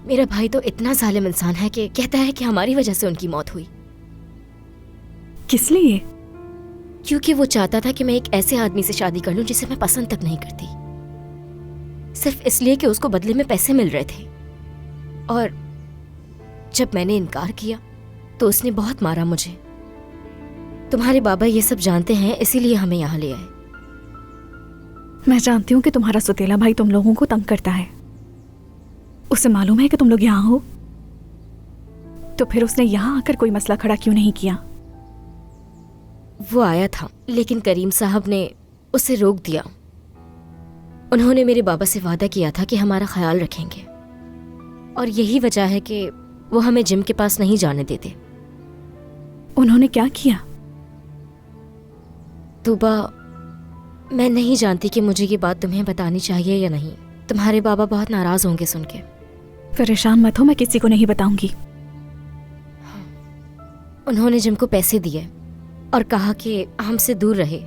मेरा भाई तो इतना जालिम इंसान है कि कहता है कि हमारी वजह से उनकी मौत हुई। किस लिए? क्योंकि वो चाहता था कि मैं एक ऐसे आदमी से शादी कर लूं जिसे मैं पसंद तक नहीं करती, सिर्फ इसलिए कि उसको बदले में पैसे मिल रहे थे। और जब मैंने इनकार किया तो उसने बहुत मारा मुझे। तुम्हारे बाबा ये सब जानते हैं, इसीलिए हमें यहाँ ले आए। मैं जानती हूँ कि तुम्हारा सुतेला भाई तुम लोगों को तंग करता है। उसे मालूम है कि तुम लोग यहाँ हो, तो फिर उसने यहाँ आकर कोई मसला खड़ा क्यों नहीं किया? वो आया था, लेकिन करीम साहब ने उसे रोक दिया। उन्होंने मेरे बाबा से वादा किया था कि हमारा ख्याल रखेंगे, और यही वजह है कि वो हमें जिम के पास नहीं जाने देते। उन्होंने क्या किया? तूबा, मैं नहीं जानती कि मुझे ये बात तुम्हें बतानी चाहिए या नहीं। तुम्हारे बाबा बहुत नाराज होंगे सुन के। परेशान मत हो, मैं किसी को नहीं बताऊंगी। उन्होंने जिम को पैसे दिए और कहा कि हमसे दूर रहे।